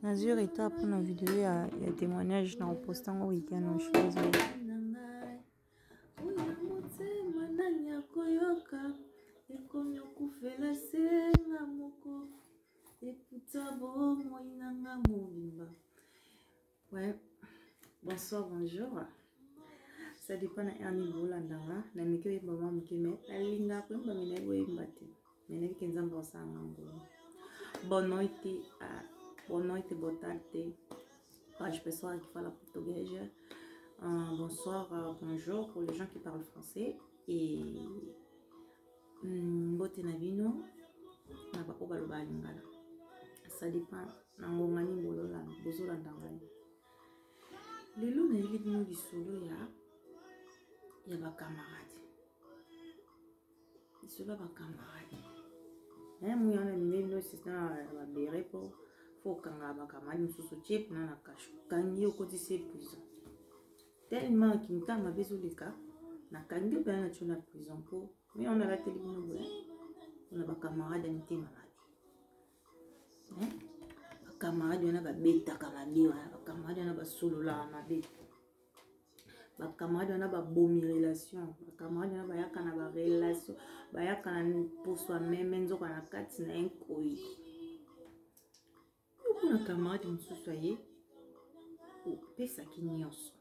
Nazur et toi pour une vidéo, il y a témoignage dans le postant au week-end. Je suis désolée. Ouais, bonsoir, bonjour. Ça dépend de un niveau là dedans. Na mike we mama mukime. Alinga ko mba mina we mbate. Mina kenza mbosa ngango. Bonne noite, boa tarde. Page pessoal qui parle portugais. Bonsoir, bonjour pour les gens qui parlent français. Et bote na vino na ba obaloba lingala. Ça dépend na ngongani bolola bozola ndangani. Lelo na yeli bino lisolo ya ba camarades. Lisolo ba camarades. Moi on a mis c'est na bere po faut kanga ba camarades mususu chip na na kasho. Kangi okoti se prison. Tellement qu'il m'a besoin de cas na kangi ba na tuna prison po. Mais on a la télé bino bola. On a ba camarades en té malade. Camarades yana ba beta kamabiwa, ba camarades yana ba solola mabeta. Ba camarades yana ba bomi relation, ba camarades yana ba yaka na ba relation, ba yaka na pour soi-même nzoka na kati na enkoyi. Yo na camarades mususu aye o pesa ki nyonso.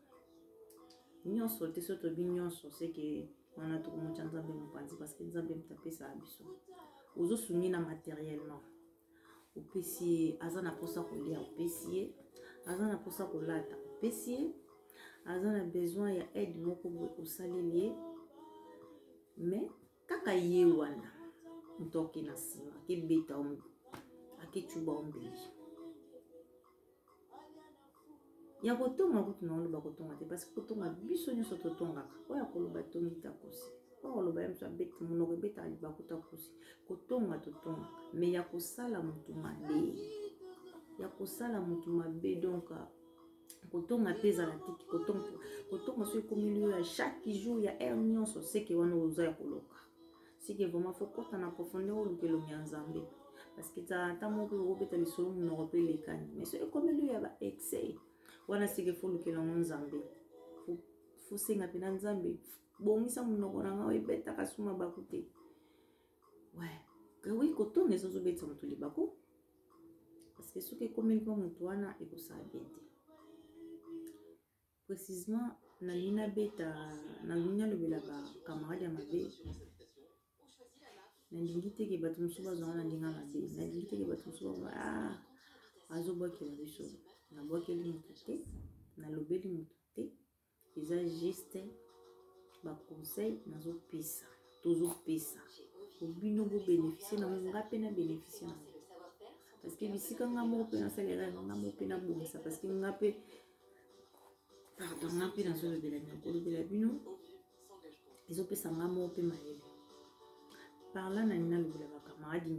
Nyonso te soto bi nyonso c'est que wana to mo chanzambe mpanzi parce que nzambe mtapesa abiso. Ozo sunina matériellement. Opesi azana posa kolia opesi azana posa kolata opesi azana besoin ya aide moko osaleli mais kaka ye wana mtoki na sima ke beta akechuba ombeli ya kotonga kutu na oloba kotonga te parce que kotonga biso nyonso totongaka oya koloba tongi takosi oloba ya mso abeti monoko beta alibakuta kosi kotonga totonga mais ya kosala mutu mabe ya kosala mutu mabe donc kotonga pesa la tiki kotonga so ekomeli ya chaque jour ya heure nyonso c'est que wana oza ya koloka c'est que vraiment faut kota na profondeur olukelo ya nzambe parce que ta moko obeta lisolo monoko pe lekani mais so ekomeli ya ba excès wana c'est que faut lukelo nzambe faut senga pena nzambe bongisa monoko na nga ebeta kasuma bakute ouais que oui kotonga ezo beta mutu libako parce que ce que komeli pa mutu wana ekosala bete précisément na lina beta na lina lobela ba camarade ya mabe na ndingite ke bato musu bazanga na ndinga mabe na ndingite ke bato musu ba azobwakela biso na bwakeli mutu te na lobeli mutu te eza juste ba conseil nazo pesa tozo pesa obino bo bénéficier na nga pe na bénéficier na parce que bisika nga mo pe na salaire nga mo pe na bongisa parce que nga pe pardon nga pe na zo lobela na ko lobela bino ezo pesa nga mo pe maele parla na nina lobela ba camarade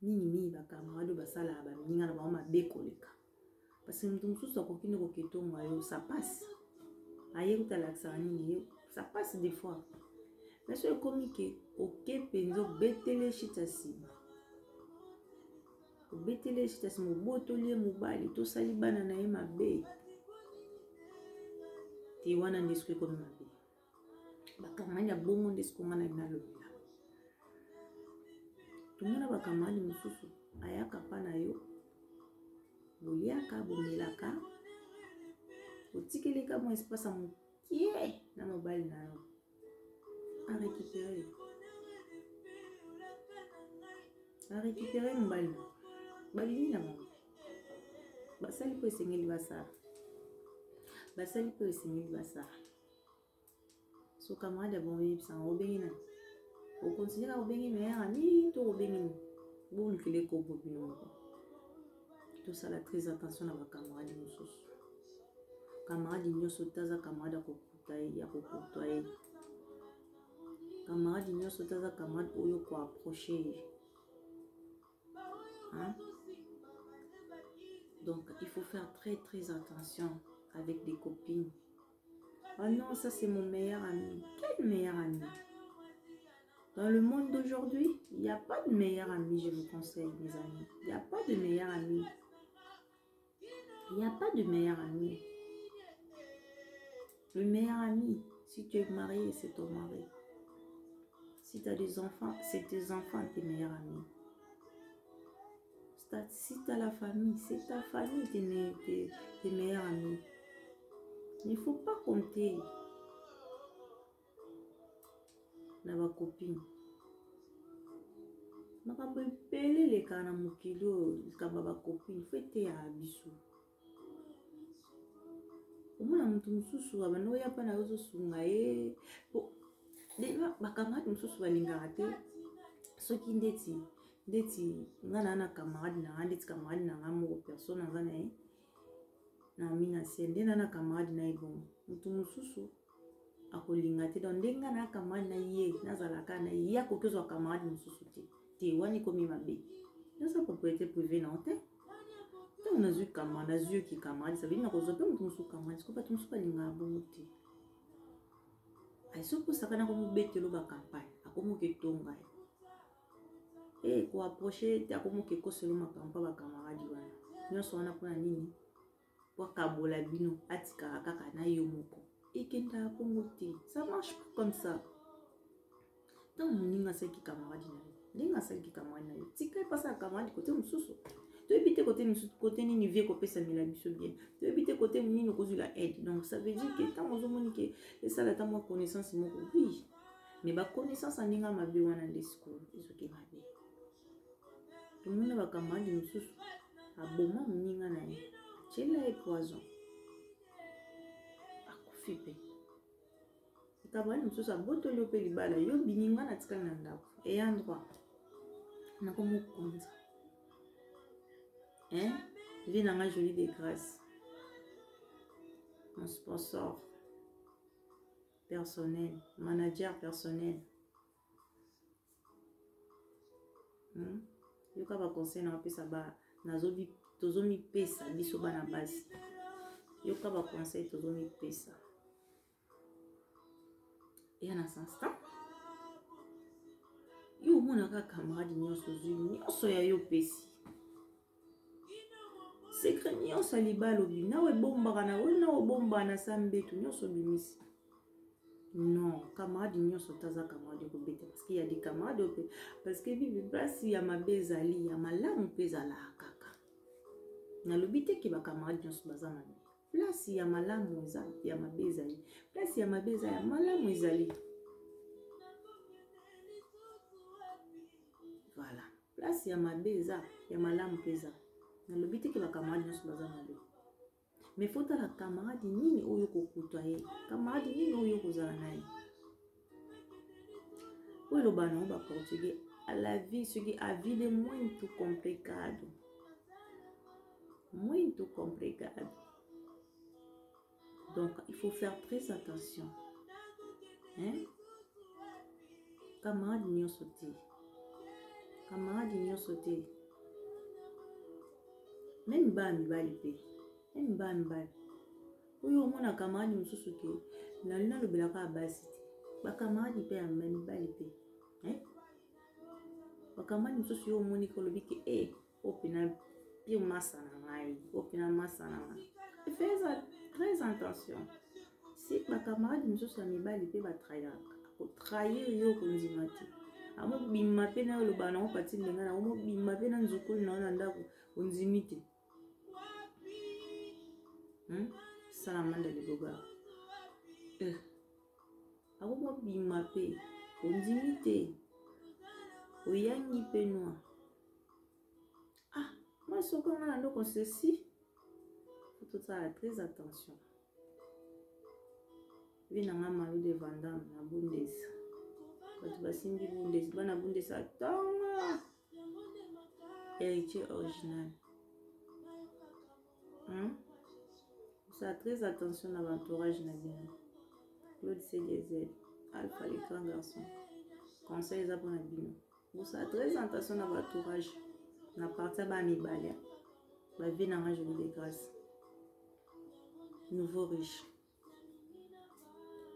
nini ba camarade ba sala ba minga na ba ma bekoleka parce que mutu mususu akokine ko ketonga yo ça passe aye ko talaksa nini ça passe des fois mais c'est comme que ok penzo betele chitasi betele chitasi mo botoli mobali to sali bana na ye mabe ti wana ndisque comme mabe bakamanya bongo ndisque ngana na lobela tumuna bakamani mususu ayaka pa na yo boliaka bomelaka otikeleka mo espace mokie na mobali na yo à récupérer mobali balini na mo basali po esengeli basala so camarade bon yebisa obengi na o considère obengi meilleur ami to obengi bon kile ko bobino tout ça la très attention na ba camarade mususu camarade nyoso taza camarade ya kokuta camarade nyoso taza camarade oyo ko approcher hein? Donc il faut faire très attention avec des copines. Oh non, ça c'est mon meilleur ami. Quel meilleur ami? Dans le monde d'aujourd'hui, il n'y a pas de meilleur ami, je vous conseille mes amis. Il n'y a pas de meilleur ami. Il n'y a pas de meilleur ami. Le meilleur ami, si tu es marié, c'est ton mari. Si tu as des enfants, c'est tes enfants, tes meilleurs amis. Si tu as la famille, c'est ta famille, tes meilleurs amis. Il ne faut pas compter na ba copine. Makambo epele leka na mokili oyo likamba ba copine fete ya biso. Omona mutu mususu abanda oya pa na ozosunga ye. Deja bakamati mususu balingaka te soki ndeti nga na camarade na nga ndeti camarade na nga moko personne nga na ye na mina sie nde na camarade na ye bon mutu mususu akolinga te donc nde nga na camarade na ye nazalaka na ye akokezwa camarade mususu te wani komi mabe naza propriété privée na te ntango nazwi camarade nazwi yoki camarade ça veut dire nakozwa mpe mutu mususu camarade siko bato mususu balingaka bongo te aisopusaka na komubetelo bakampagne akomoka etonga ye koaproche te akomoka ekoselo makambo bakamaradi wana nyonso wana mpona nini po akabola bino atikaka kaka na yo moko ekendaka bongo te ça marche pas comme ça ntango moninga asalaki camarade na yo ndenge asalaki camarade na yo tika epasaka camarade kote mosusu toyebi te kote nini vie kopesamela biso bien toyebi te kote nini okozwila aide donc ça veut dire que ntango ozomoni ke esala ta mwa connaissance moko oui mais baconnaissance andenge mabe wana nde sikoyo ezoki mabe tomona bacamarade mosusu aboma moninga na ye tiela ye poison akufi mpe camarade mosusu abotoli yo mpe libala yo bininga na tikali na ndako eya droit nakomokonza vie nanga Jolie de Grâce, mon sponsor personnel, manager personnel. Yoka ba conseil na pesa ba nazobi tozomi pesa biso bana basi. Yoka ba conseil tozomi pesa. Et en un instant, yo mona ka camarade nyonso zuli nyonso ya yo pesi. Secret nyonso libala obi nawe bombaka na we nawe bomba na sambetu nyonso bimisi. Non, camarade nyonso taza camarade kobeta parce qu'il y a des camarades parce que bibi place ya mabezali ya malamu peza la kaka. Na lobite ki ba camarade nyonso bazana. Place ya malamu ezali ya mabezali. Place ya mabeza ya malamu ezali. Voilà. Place ya mabeza ya malamu peza. Na lobite ki ba camarade nyonso bazana. Mais faut la camarade nini oyo kokutoye. Camarade nini oyo kozala naye. Oyo lobana ba portugais à la vie ce qui a vie de muito complicado. Muito complicado. Donc il faut faire très attention. Hein? Camarade nyonso te. Camarade nyonso te. Même ba mibali pe. Même ba mibali. Oyo mona camarade mususu ke na lina lobelaka basi te. Ba camarade pe ya mibali pe. Hein? Ba camarade mususu yo moni ko lobi ke opena pi massa na ngai, opena massa na ngai. Fais très attention. Si ba camarade mususu ya mibali pe ba trahir, ko trahir yo ko nzimati. Amo bimma pe na lo bana o pati ndenga na amo bimma pe na nzukulu na ndako onzimite. Salamanda liboga. Amo bimma pe onzimite. Oyangi pe noa. Moi soko ngana ndoko ceci. Faut faire très attention. Vina ngama de Vandam na Bundes. Quand tu vas simbi Bundes, bana Bundes atanga. Héritier original. Faut très attention à l'entourage na bien. Claude CDZ, Alpha les grands garçons. Conseils à bon abîme. Faut très attention à l'entourage. Na partir ba mi balia. Ba vie na Jolie de Grâce. Nouveau riche.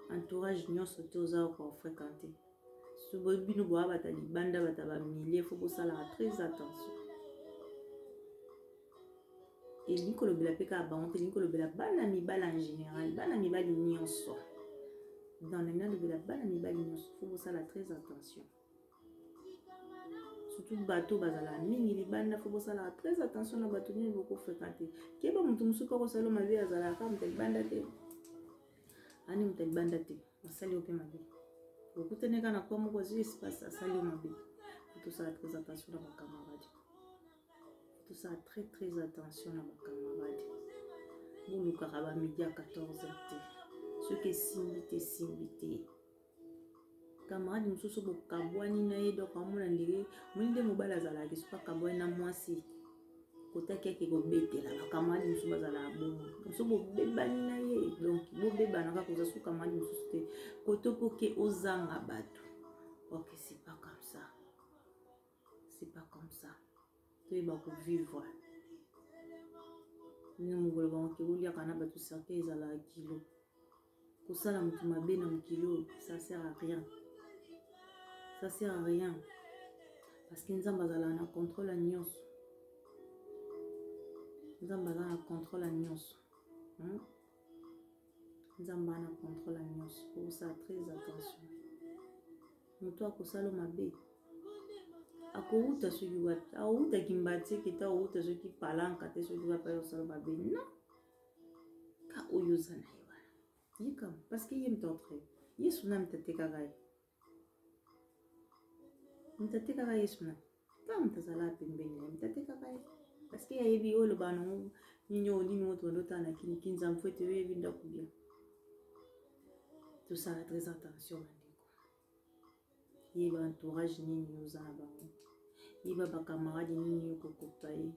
Entourage nyonso te oza ko fréquenter. So bo bino bo abata libanda bata ba milliers faut que ça la très attention. et linko lobela peka bango linko lobela bana mibala en général bana mibali nyonso dans le monde lobela bana mibali nyonso faut ça la très attention surtout bateau bazala mingi libanda faut ça la très attention na bateau ni beaucoup fréquenter keba mutu musuka ko salo mabe azala ka mutu libanda te ani mutu libanda te asali ope mabe okuteneka na kwa moko zi espace asali mabe tout ça très attention na ba camarades tout ça très attention na ba camarades buluka ba midi à 14h ce que simbi camarade mususu bo kabwani na ye donc amona ndire mwinde mobala zala ke soka kabwani na mwasi kota keke ko betela ba camarade mususu bazala bon mususu bo bebani na ye donc bo bebana ka koza su camarade mususu te koto poke ozanga bato. OK, c'est pas comme ça. C'est pas comme ça. Tu vas vivre. Nous mugolo ba ke ulia kana bato cercle ezala kilo. Kosala mutu mabe na kilo, ça sert à rien. Ça sert à rien. Parce que nous avons un contrôle à nyonso. Nous avons un contrôle à nyonso. Nous avons un contrôle à nyonso. Pour ça, très attention. Nous toi kosalo mabe. Akouta soki wat. Akouta kimbati kita outa soki palanka te soki va pas kosalo mabe. Non. Ka oyozana yiwa. Yikam parce que yem t'entré. Yesuna mtateka gai. Mtateka gai yesuna. Kam tazala pembeni mtateka gai. Parce que yebi o le bano ninyo moto ndota na kinza mfete yebi ndakubia. Tout ça très attention mandiko. Yeba entourage nini yozana bango. Yeba ba camarade nini yokokotaye.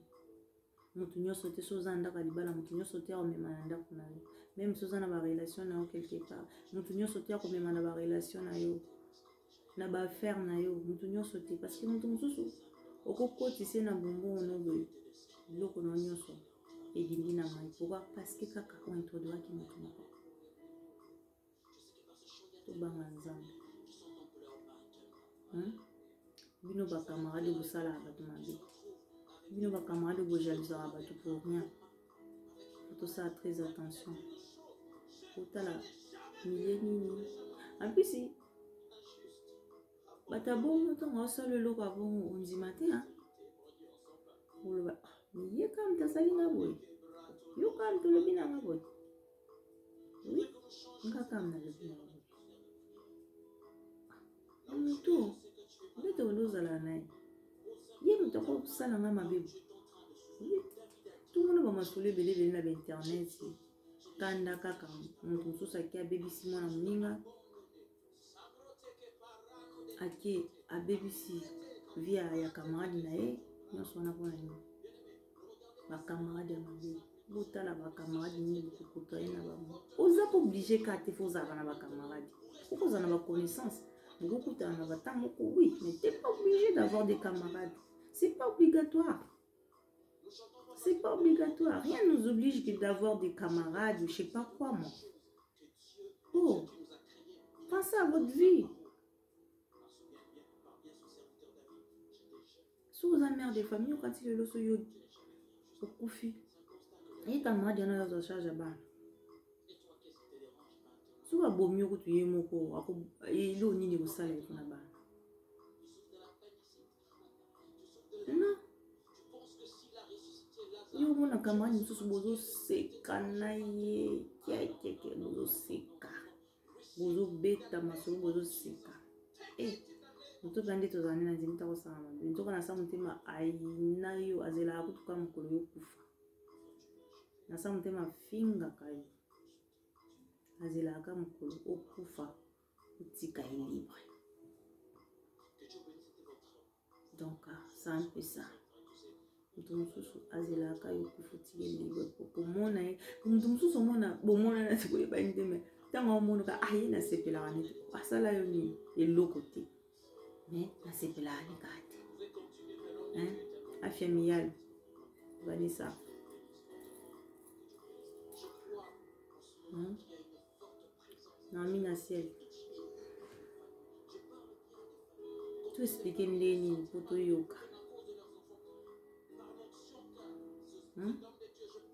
Mutu nyoso te sozanda ka libala mutu nyoso te o memana ndako na yo. Même sozana ba relation na yo quelque part. Mutu nyoso te ko memana ba relation na yo. Na ba faire na yo mutu nyoso te parce que mutu mususu okokoti se na bongo no boy. Loko na nyoso et dindi na mai pourquoi parce que kaka on introduit ki mutu moko. To banga nzambe. Bino ba camarade bu sala ba to mabe. Bino ba camarade bu jalousa ba to pour rien. Faut ça très attention. Faut la milléni. En plus si batabongo to ngoso le loko abongo onzimate hein. Oloba ye kam tasali na boy. Yo kam to lobi na boy. Oui, nga kam na lobi na boy. Tout. Ndete ondozala naye. Ye mutako sala nga mabe. Oui. Tout le monde va masole belé na internet. Kanda kaka mutu sosa ki abebisi mwana muninga. Ake abebisi via ya camarade na ye. Nyonso na pona ni. Ba camarade mabe. Botala ba camarade ni bukukuta ina ba. Oza pas obligé ka te foza na ba camarade. Faut na ba connaissance. Beaucoup de oui, mais tu n'es pas obligé d'avoir des camarades. C'est pas obligatoire. C'est pas obligatoire. Rien ne nous oblige d'avoir des camarades, je sais pas quoi, moi. Oh, pensez à votre vie. Si vous avez mère de famille, quand il est là, au koufi. Et camarade, il y en a dans charge à bas. Souvent bon mieux que tu es moko ako ilo nini osala na ba non yo mona camarade mususu bozo seka na ye keke bozo seka bozo beta masolo bozo seka muto bande to zani na nzimta ko sama nzo kana sa mutema aina yo azela akutuka mukolo yo kufa na sa mutema finga kai azela mukolo okufa utika libre. Donc c'est un peu ça. Mutususu azela yokufa utika libre pour mona mutususu mona bomona na tiko ba ndeme tanga mona ka ayina sepela ani asala yo ni eloko te mais na sepela ani kate afamial Vanessa non, mina ciel. Tu expliques Ndeni pour to yoka.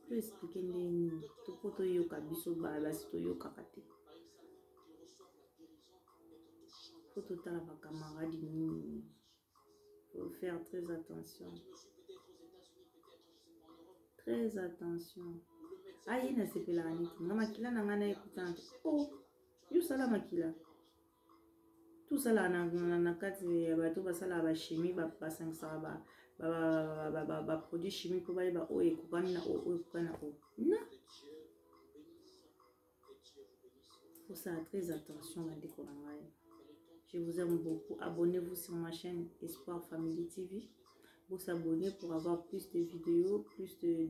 to expliquer ndeni to poto yoka biso basi to yoka kate poto tala ba camarades nini. Faut faire très attention. Très attention. Aïe na sepela aniki. Na makila na ngana ekutante. Oh, yo sala makila. Tout ça là na kati ya bato basala ba chimie ba sangisa ba produits chimiques pour ba o ekukani na o ekukani na o. Non. Faut faire très attention à décorer. Je vous aime beaucoup. Abonnez-vous sur ma chaîne Espoir Family TV. Vous s'abonner pour avoir plus de vidéos, plus de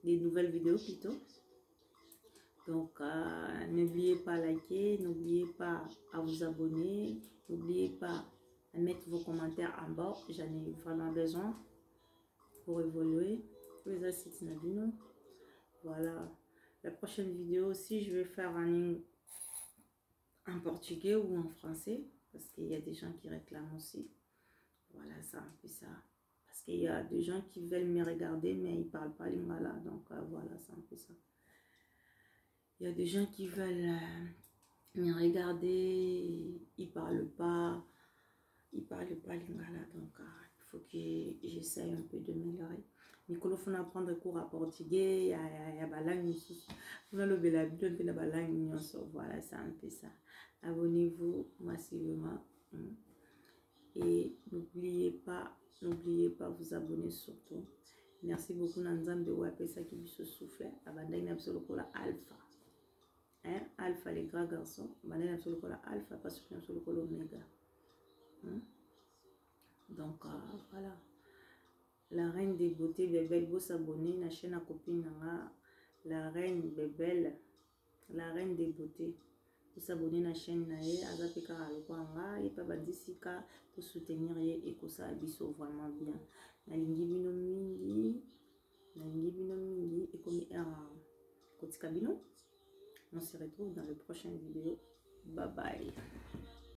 nouvelles vidéos plutôt. Donc, n'oubliez pas à liker, n'oubliez pas à vous abonner, n'oubliez pas à mettre vos commentaires en bas. J'en ai vraiment besoin pour évoluer. Voilà. La prochaine vidéo aussi, je vais faire en portugais ou en français. Parce qu'il y a des gens qui réclament aussi. Voilà, c'est un peu ça. Parce qu'il y a des gens qui veulent me regarder, mais ils ne parlent pas lingala. Donc, voilà, c'est un peu ça. Il y a des gens qui veulent me regarder, ils ne parlent pas lingala. Donc, il faut que j'essaye un peu de m'améliorer. Nicolo, il faut apprendre cours à portugais, il y a la langue. On a le belabido, il y a la langue. Voilà, c'est un peu ça. Abonnez-vous massivement. Et n'oubliez pas vous abonner surtout. Merci beaucoup Nanzambe Wapesa qui se souffle. Abandonne absolument alpha. Hein? Alpha les grands garçons. Abandonne absolument alpha parce que absolument oméga. Donc voilà. La reine des beautés Bébel, vous s'abonner na chaîne à copine la reine Bébel, la reine des beautés. Vous s'abonner à la chaîne nae azapeka alokanga et pas badisika pour soutenir et que ça abisso vraiment bien. Na lingi bino mingi et comme kotika bino. On se retrouve dans le prochain vidéo. Bye bye.